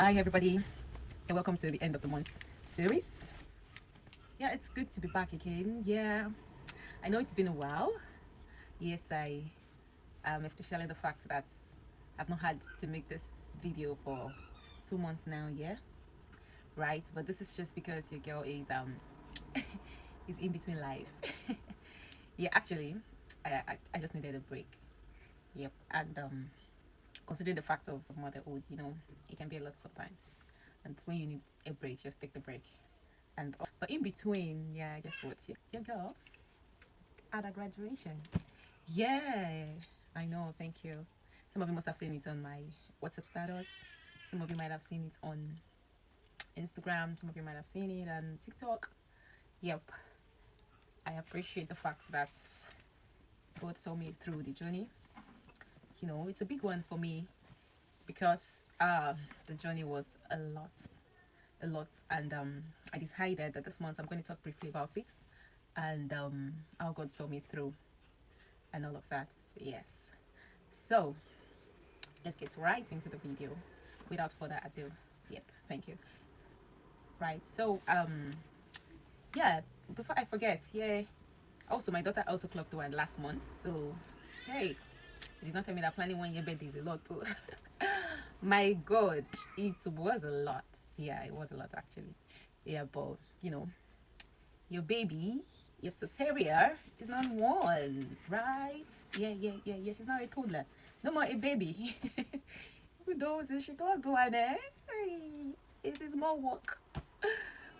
Hi everybody, and welcome to the end of the month series. Yeah, it's good to be back again. Yeah, I know it's been a while. Yes, I especially the fact that I've not had to make this video for 2 months now. Yeah, right. But this is just because your girl is is in between life. Yeah, actually, I just needed a break. Yep, and considering the fact of motherhood, it can be a lot sometimes. And when you need a break, just take the break. And but in between, yeah, guess what? Your girl at a graduation. Yeah, I know. Thank you. Some of you must have seen it on my WhatsApp status. Some of you might have seen it on Instagram. Some of you might have seen it on TikTok. Yep. I appreciate the fact that God saw me through the journey. It's a big one for me because the journey was a lot, and I decided that this month I'm going to talk briefly about it and how God saw me through and all of that. Yes, so let's get right into the video without further ado. Yep, thank you. Right, so yeah, before I forget, yeah, also my daughter also clocked one last month, so hey, you did not tell me that planning 1 year birthday is a lot too. My God, it was a lot. Yeah, it was a lot actually. Yeah, but your baby, your Soteria, is not one, right? Yeah. She's not a toddler. No more a baby. Who knows? She don't do it, eh? It is more work.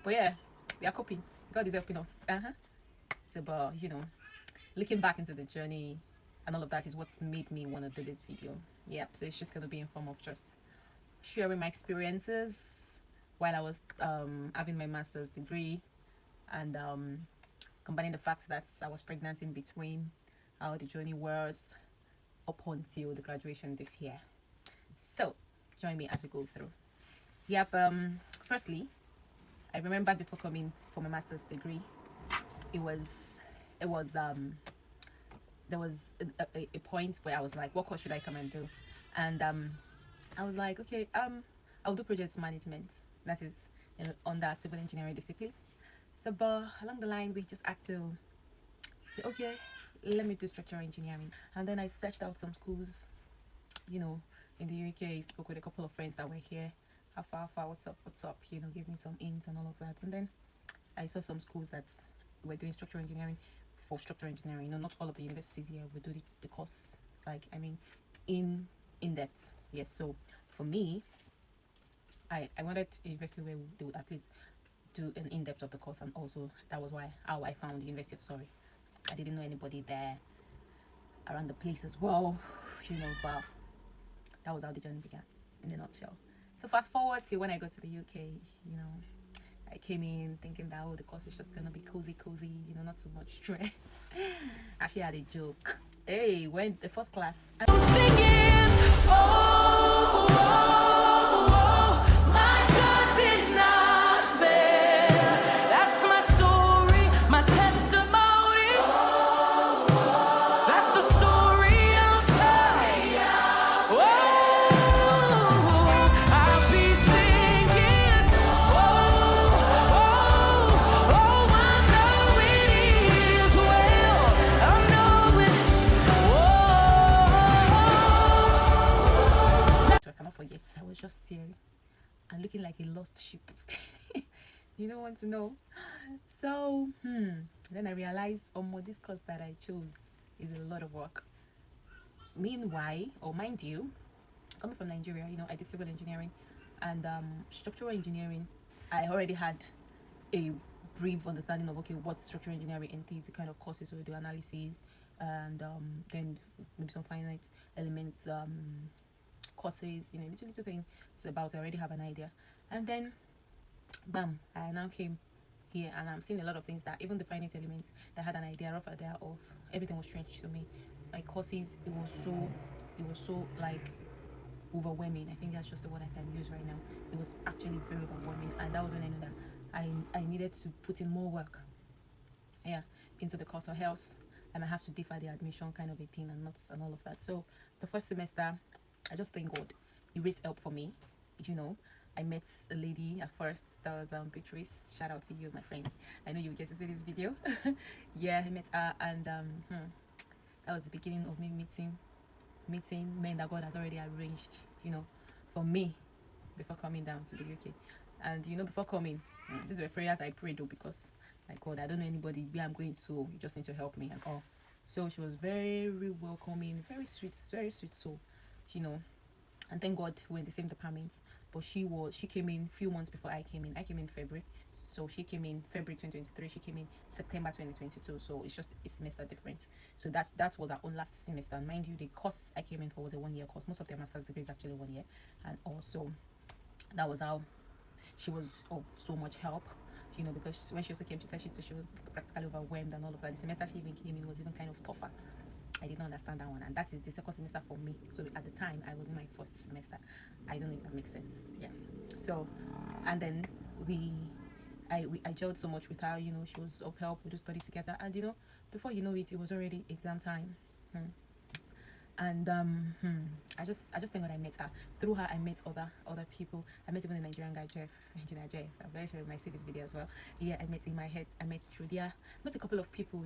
But yeah, we are coping. God is helping us. So, but looking back into the journey and all of that is what's made me want to do this video. Yep. So it's just gonna be in form of just sharing my experiences while I was having my master's degree, and combining the fact that I was pregnant in between, how the journey was up until the graduation this year. So join me as we go through. Yep. Firstly, I remember before coming for my master's degree, it was there was a point where I was like, what course should I come and do? And I was like, okay, I'll do project management. That is under civil engineering discipline. So, but along the line, we just had to say, okay, let me do structural engineering. And then I searched out some schools, in the UK. Spoke with a couple of friends that were here. How far, what's up? Give me some hints and all of that. And then I saw some schools that were doing structural engineering for structural engineering. Not all of the universities here will do the course, in depth. Yes, so for me, I wanted a university where they would at least do an in-depth of the course, and also that was how I found the University of Surrey. I didn't know anybody there around the place as well, but that was how the journey began in a nutshell. So fast forward to when I got to the UK, I came in thinking that the course is just gonna be cozy, not so much stress. Actually, I had a joke. Hey, when the first class, I was singing, oh, oh, oh, my God did not fail. That's my story, my testimony. Oh, oh, that's the story I'll tell. Oh, I'll be singing. Oh, oh, oh, I know it is well. I know it. I cannot forget, I was just tearing and looking like a lost sheep. You don't want to know. So then I realized this course that I chose is a lot of work. Meanwhile, or mind you, coming from Nigeria, I did civil engineering and structural engineering. I already had a brief understanding of what structural engineering entails, the kind of courses we do, analysis, and then maybe some finite elements courses, little things about. I already have an idea, and then bam, I now came here and I'm seeing a lot of things that even the finite elements that I had an rough idea of, everything was strange to me. My courses, it was so like overwhelming. I think that's just the word I can use right now. It was actually very overwhelming, and that was when I knew that I needed to put in more work, into the course, or else I might have to defer the admission kind of a thing, and all of that. So the first semester, I just thank God. He raised help for me, I met a lady at first. That was Beatrice. Shout out to you, my friend. I know you get to see this video. Yeah, I met her, and that was the beginning of me meeting men that God has already arranged, for me before coming down to the UK. And before coming, these were prayers I prayed though, because like, God, I don't know anybody where I'm going to. You just need to help me and all. So she was very welcoming, very sweet soul, you know. And thank God we're in the same department. But she came in a few months before I came in. I came in February, so she came in February 2023. She came in September 2022. So it's just a semester difference. So that was our own last semester. And mind you, the course I came in for was a 1 year course. Most of their master's degree is actually 1 year, and also that was how she was of so much help. Because when she also came, she said she was practically overwhelmed and all of that. The semester she even came in was even kind of tougher. I did not understand that one, and that is the second semester for me. So at the time, I was in my first semester. I don't know if that makes sense. Yeah. So, and then I gelled so much with her. She was of help. We do study together, and before you know it, it was already exam time. And I just thank God I met her. Through her, I met other people. I met even the Nigerian guy, Engineer Jeff. I'm very sure you might see this video as well. Yeah, I met in my head. I met Trudia. I met a couple of people,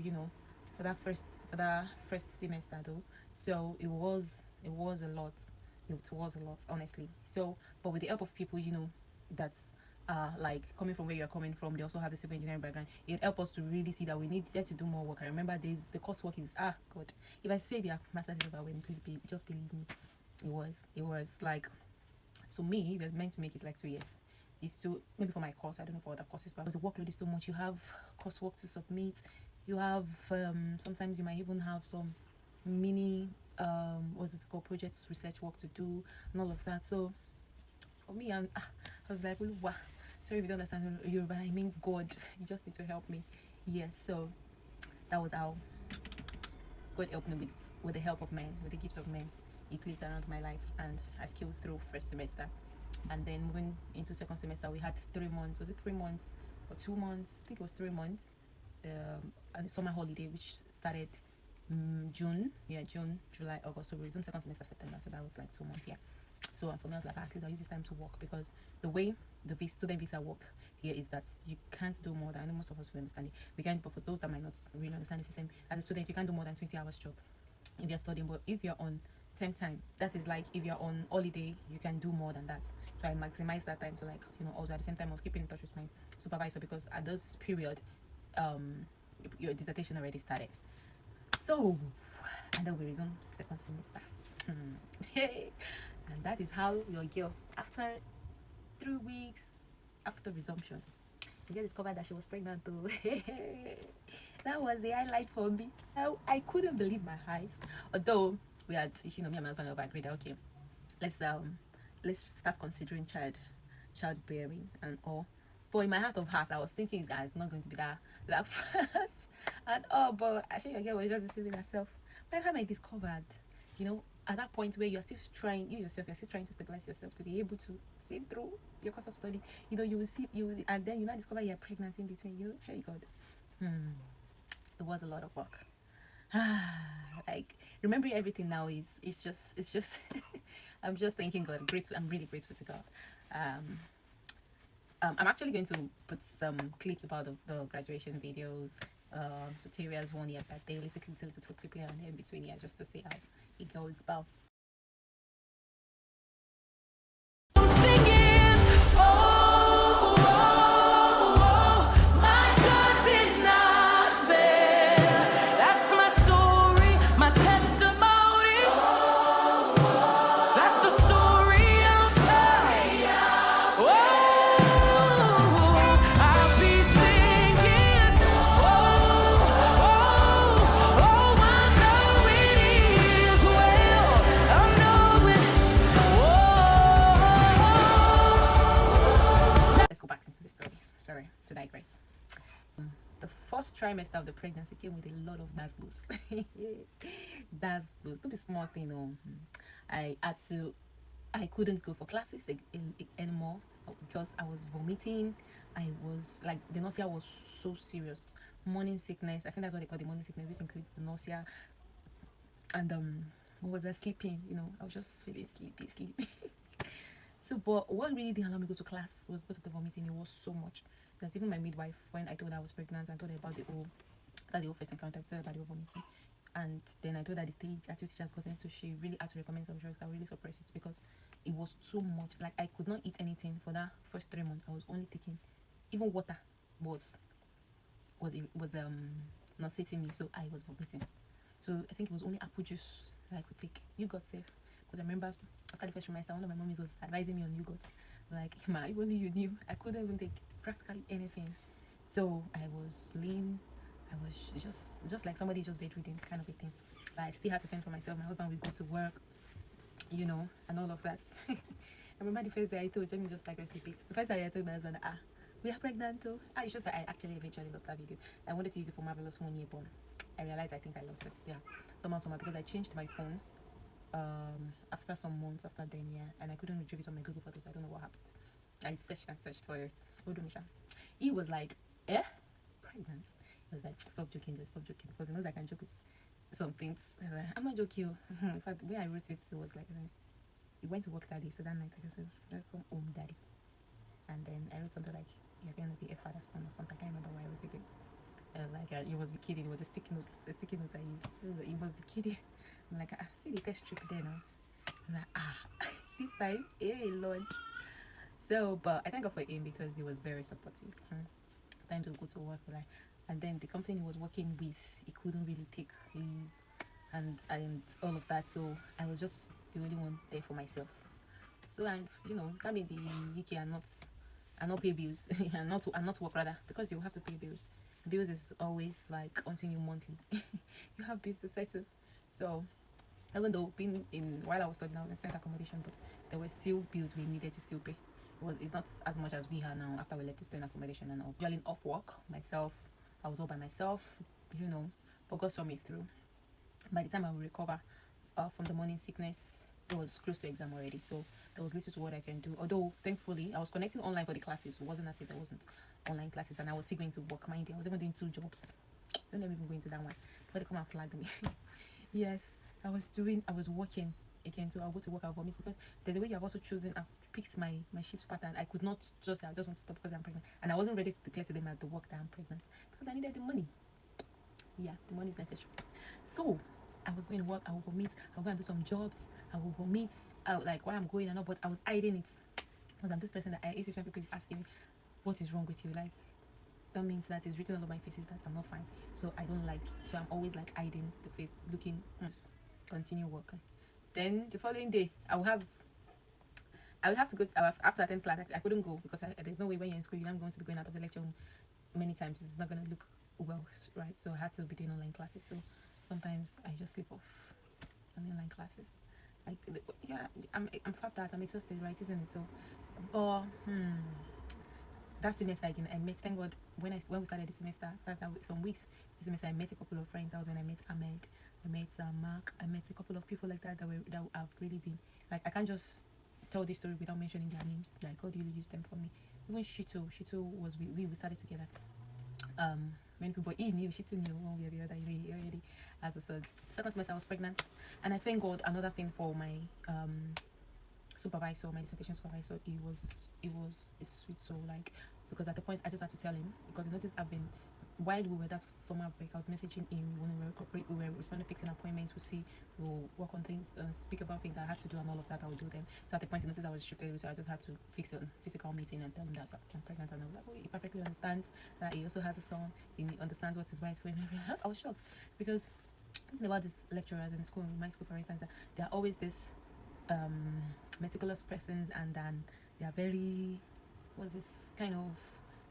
for that first semester though. So it was a lot. It was a lot, honestly. So, but with the help of people, that's like coming from where you're coming from, they also have the civil engineering background. It helped us to really see that we needed to do more work. I remember the coursework is God. If I say the master's is overwhelming, just believe me. It was like, to me, they're meant to make it like 2 years. It's to maybe for my course, I don't know for other courses, but the workload is so much. You have coursework to submit. You have sometimes you might even have some mini what's it called, projects, research work to do, and all of that. So for me, I was like, wow. Sorry if you don't understand Yoruba, it means God. You just need to help me. Yes, so that was how God helped me with the help of men, with the gift of men. He placed around my life, and I scaled through first semester. And then moving into second semester, we had 3 months. Was it 3 months or 2 months? I think it was 3 months. And summer holiday, which started June. Yeah, June, July, August. So we resumed second semester September. So that was like 2 months. Yeah. So for me, I was like, actually, I'll use this time to work, because the way the student visa work here is that you can't do more than, I know most of us will understand it, we can't, but for those that might not really understand the system, as a student, you can't do more than 20 hours job if you're studying. But if you're on term time, that is like if you're on holiday, you can do more than that. So I maximize that time to, like, also at the same time I was keeping in touch with my supervisor, because at this period your dissertation already started. So, and then we resumed second semester. And that is how your girl, after 3 weeks after resumption, the girl discovered that she was pregnant too. That was the highlight for me. I couldn't believe my eyes. Although we had, me and my husband agreed that, okay, let's start considering childbearing and all. But in my heart of hearts, I was thinking that it's not going to be that fast and all. But actually, your girl was just deceiving herself. By the time I discovered, at that point where you're still trying, you're still trying to stabilize yourself to be able to see through your course of study, you will see, and then you now discover you're pregnant in between. Hey God, it was a lot of work. Like, remembering everything now it's just I'm just thanking God. I'm really grateful to God. I'm actually going to put some clips about the graduation videos, Soteria's 1 year birthday, little clip here and there in between here, just to see how it goes. But let's go back into the story. Sorry to digress. The first trimester of the pregnancy came with a lot of that's boost. That's boost. Don't be small thing. I couldn't go for classes anymore, because I was vomiting. I was like, the nausea was so serious. Morning sickness. I think that's what they call the morning sickness, which includes the nausea. And what was I sleeping? I was just feeling sleepy. So, but what really didn't allow me to go to class was because of the vomiting. It was so much that even my midwife, when I told her I was pregnant, I told her about the whole first encounter, I told her about the whole vomiting. And then I told her the stage activity she has gotten, so she really had to recommend some drugs that really suppress it because it was too much. Like I could not eat anything for that first 3 months. I was only taking, even water was not sitting me, so I was vomiting. So I think it was only apple juice that I could take. Yogurt safe. Because I remember after the first trimester, one of my mommies was advising me on yogurt. Like, ma, if only you knew, I couldn't even take practically anything. So I was lean. I was just like somebody just bedridden kind of a thing. But I still had to fend for myself. My husband would go to work, and all of that. I remember the first day I told, let me just like repeat. The first day I told my husband, we are pregnant too. It's just that I actually eventually lost that video. I wanted to use it for Marvelous 1 year born. I realized I think I lost it. Yeah, somehow, because I changed my phone after some months after then, yeah, and I couldn't retrieve it on my Google Photos. I don't know what happened. I searched and searched for it. Odumisha. He was like, pregnant. He was like, stop joking, just stop joking, because he knows I can joke with some things. I was like, I'm not joking. In fact, the way I wrote it, it was like, he went to work that day, so that night I just said, welcome home, daddy. And then I wrote something like, you're gonna be a father's son or something. I can't remember why I wrote it again. I was like, you must be kidding. It was a sticky note. A sticky note I used. You must be kidding. I'm like, see the test strip there now. I'm like, this time, hey Lord. So, but I thank God for him because he was very supportive. Time to go to work, like, and then the company he was working with, he couldn't really take leave, and all of that. So I was just the only one there for myself. So and can't be the UK and not pay bills and not work rather, because you have to pay bills. Bills is always like until you monthly. You have bills to settle. So even though being in while I was studying, I was in student accommodation, but there were still bills we needed to still pay. It's not as much as we are now after we left the student accommodation and all. Usually off work myself, I was all by myself, but God saw me through. By the time I would recover from the morning sickness, it was close to exam already, so there was little to what I can do. Although thankfully I was connecting online for the classes. It wasn't as if there wasn't online classes, and I was still going to work. Mind you, I was even doing 2 jobs. Don't let me even go into that one before they come and flag me. Yes, I was working again, so I'll go to work, I'll vomit, because the way you have also chosen, I've picked my shift pattern. I could not I just want to stop because I'm pregnant, and I wasn't ready to declare to them at the work that I'm pregnant because I needed the money. Yeah, the money is necessary. So I was going to work, I will vomit, I'll go and do some jobs, I will vomit like why I'm going and all, but I was hiding it because I'm this person that I hate it when people is asking me what is wrong with you. Like, that means that it's written all over my face is that I'm not fine. So I don't like, so I'm always like hiding the face, looking, continue working. Then the following day, I would have to go. I have to attend class. I couldn't go because there's no way when you're in school, you're not going to be going out of the lecture room many times. It's not going to look well, right? So I had to be doing online classes. So sometimes I just sleep off on the online classes. Like, yeah, I'm fapped out. I'm exhausted, right? Isn't it? So, but that semester again, I met. Thank God, when we started the semester, after some weeks, this semester I met a couple of friends. That was when I met Ahmed. I met Mark. I met a couple of people like that that have really been like, I can't just tell this story without mentioning their names. Like, God really used them for me. Even Shito was we started together. Many people, he knew, Shito knew one way or the other. He already as I said, second semester I was pregnant, and I thank God. Another thing for my supervisor, my dissertation supervisor, it was a sweet soul, like, because at the point I just had to tell him, because he noticed I've been, while we were that summer break, I was messaging him when we were responding, fixing appointments, we'll work on things, speak about things I had to do and all of that. I would do them. So at the point he noticed I was restricted, so I just had to fix a physical meeting and tell him that I'm pregnant, and I was like, oh, he perfectly understands that he also has a son, he understands what his wife doing. I was shocked, because something about these lecturers in school, in my school for instance, that they're always this meticulous persons, and then they are very this kind of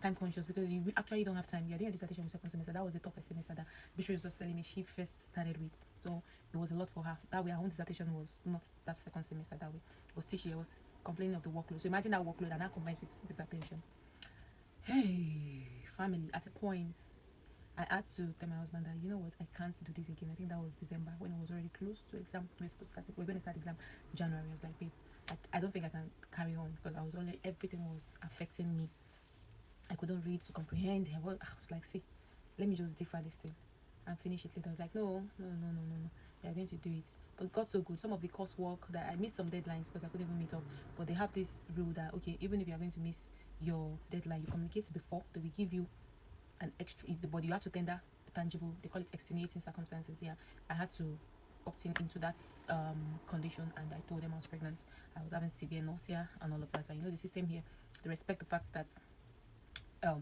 time conscious, because you actually don't have time. You're doing a dissertation with second semester. That was the toughest semester that Bishop was just telling me she first started with, so it was a lot for her. That way her own dissertation was not that second semester that way, but still she was complaining of the workload. So imagine that workload and that combined with dissertation. Hey, family, at a point I had to tell my husband that, you know what, I can't do this again. I think that was December, when it was already close to exam. We're going to start exam January. I was like, babe, I don't think I can carry on, because everything was affecting me. I couldn't read to comprehend. I was like, see, let me just defer this thing and finish it later. I was like, no. they are going to do it. But it got so good. Some of the coursework that I missed some deadlines because I couldn't even meet up. But they have this rule that okay, even if you are going to miss your deadline, you communicate before. They will give you an extra, but you have to tender tangible. They call it extenuating circumstances. Yeah, I had to opt in into that condition, and I told them I was pregnant. I was having severe nausea and all of that. And you know the system here, they respect the fact that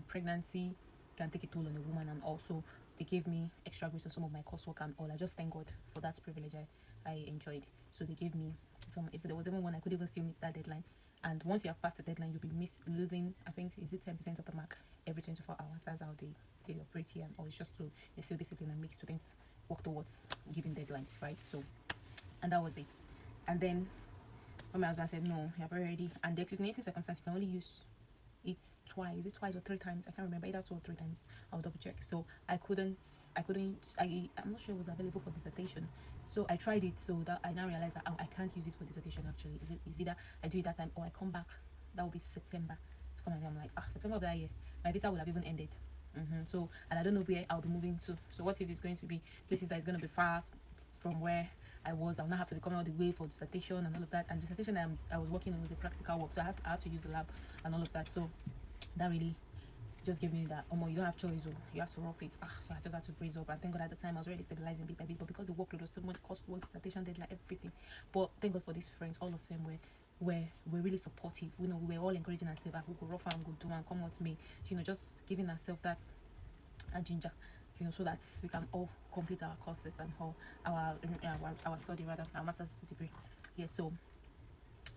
pregnancy can take a toll on a woman, and also they gave me extra grace on some of my coursework and all. I just thank God for that privilege I enjoyed. So they gave me some. If there was even one, I could even still meet that deadline. And once you have passed the deadline, you'll be losing. I think is it 10% of the mark every 24 hours. That's how they operate here, and all. It's just to instill discipline and make students work towards giving deadlines, right? So, and that was it. And then when my husband said no, you're already, and the extenuating circumstance you can only use it's twice. Is it twice or three times? I can't remember, either 2 or 3 times. I'll double check. So I'm not sure it was available for dissertation. So I tried it, so that I now realized that I can't use it for dissertation actually. Is either I do it that time or I come back. That will be September to come, and I'm like, September of that year, my visa would have even ended. So, and I don't know where I'll be moving to. So what if it's going to be places that is going to be far from where I was? I'll not have to be coming all the way for dissertation and all of that. And dissertation I was working on was a practical work, so I had to use the lab and all of that. So that really just gave me that, you don't have choice, or you have to rough it. So I just had to brace up. And thank God at the time I was already stabilizing bit by bit, but because the workload was too much, coursework, dissertation deadline, everything. But thank God for these friends, all of them were really supportive. We were all encouraging ourselves. Who go rough and go do and come with me. Just giving ourselves that ginger, so that we can all complete our courses and all our study, rather our master's degree. Yeah, so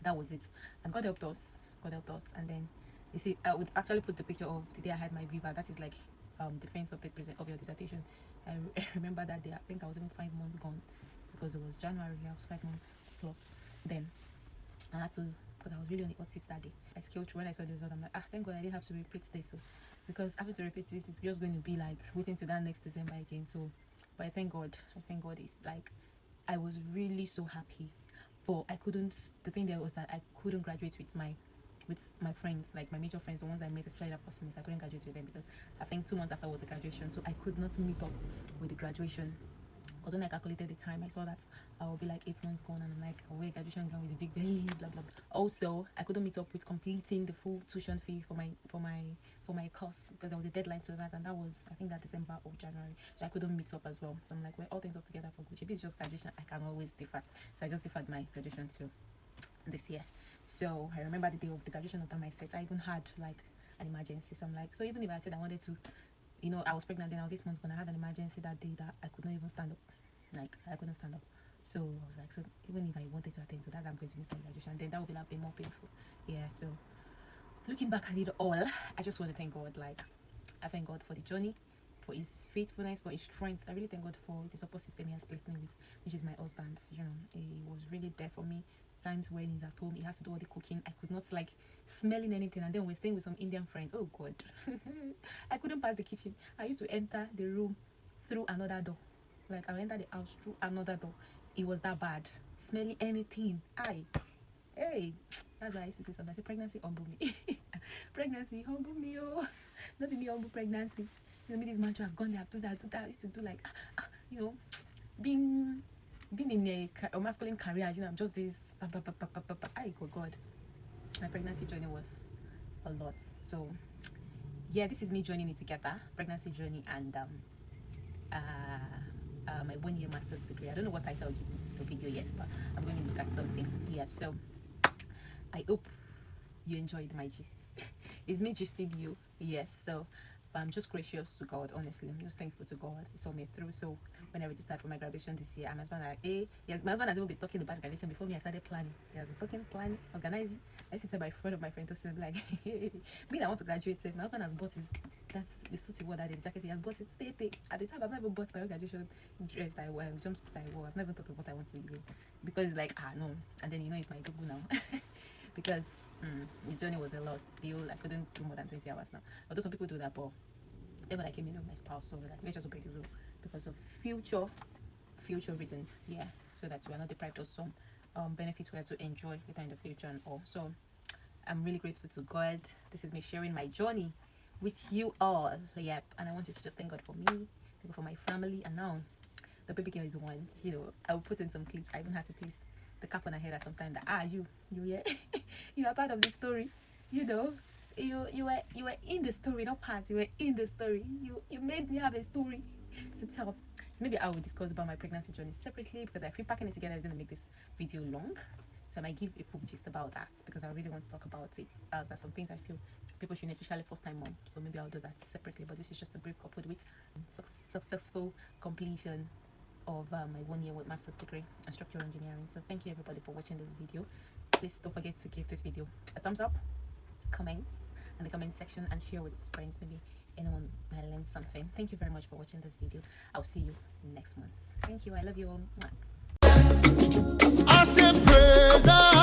that was it, and God helped us. And then you see, I would actually put the picture of the day I had my viva. That is like defense of your dissertation. I remember that day. I think I was even 5 months gone, because it was January. I was 5 months plus. Then I had to, because I was really on the hot seat that day. I scaled through. When I saw the result, I'm like, thank God I didn't have to repeat this. So, because having to repeat this is just going to be like waiting to that next December again. So, but I thank God. It's like I was really so happy, but I couldn't. The thing there was that I couldn't graduate with my friends, like my major friends, the ones I met, especially that first semester. I couldn't graduate with them because I think 2 months after was the graduation, so I could not meet up with the graduation. But when I calculated the time, I saw that I will be like 8 months gone, and I'm like, where graduation gown with a big belly, blah blah. Also, I couldn't meet up with completing the full tuition fee for my course, because there was a deadline to that, and that was, I think, that December or January. So I couldn't meet up as well. So I'm like, well, all things up together for good. If it's just graduation, I can always defer. So I just deferred my graduation to this year. So I remember the day of the graduation of my set, I even had like an emergency. So I'm like, so even if I said I wanted to, I was pregnant, then I was 8 months, when I had an emergency that day that I could not even stand up. Like, I couldn't stand up. So I was like, so even if I wanted to attend to that, I'm going to miss my graduation, then that would be like more painful. Yeah, so looking back at it all, I just want to thank God. Like, I thank God for the journey, for his faithfulness, for his strength. I really thank God for the support system he has placed me with, which is my husband. He was really there for me. Times when he's at home, he has to do all the cooking. I could not like smelling anything, and then we're staying with some Indian friends. Oh God, I couldn't pass the kitchen. I used to enter the room through another door. Like, I enter the house through another door. It was that bad. Smelling anything. Hey, that's why I used to say something. I say, pregnancy humble me. Pregnancy humble me, oh. Not be me humble pregnancy. Me this man have gone there, do that. I used to do like, being in a masculine career, I'm just this. I go God. My pregnancy journey was a lot. So yeah, this is me joining it together. Pregnancy journey and my 1-year master's degree. I don't know what title I'll give the video yet, but I'm going to look at something. Yeah, so I hope you enjoyed my gist. It's me gisting you. Yes, so I'm just gracious to God, honestly. I'm just thankful to God. He saw me through. So when I registered for my graduation this year, my husband like, yes, my husband has even been talking about graduation before me. I started planning. He has been talking, planning, organizing. I used to tell my friend of my friend to say like, me, I want to graduate safe. My husband has bought that's the suit he wore that day, the jacket he has bought it. Stay. At the time, I've never bought my own graduation dress that I wear, jumpsuit that I wore. I've never thought of what I want to wear, because it's like, no. And then it's my Google now. Because the journey was a lot. I couldn't do more than 20 hours now. Although some people do that, but then when I came in with my spouse, so like, let's just break the rule because of future reasons. Yeah, so that we are not deprived of some benefits we have to enjoy later in the future and all. So I'm really grateful to God. This is me sharing my journey with you all. Yep, and I want you to just thank God for me, thank God for my family, and now the baby girl is one. You know, I'll put in some clips. I even had to place the cap on her head at some time that you yeah you are part of the story. You know, you were in the story, not part. You were in the story. You made me have a story to tell. So maybe I will discuss about my pregnancy journey separately, because I feel packing it together is going to make this video long. So I might give a full gist about that, because I really want to talk about it. There's some things I feel people should know, especially first time mom. So maybe I'll do that separately. But this is just a brief coupled with successful completion of my 1 year with master's degree in structural engineering. So thank you everybody for watching this video. Please don't forget to give this video a thumbs up, comments in the comment section, and share with friends. Maybe anyone might learn something. Thank you very much for watching this video. I'll see you next month. Thank you. I love you all. I said praise the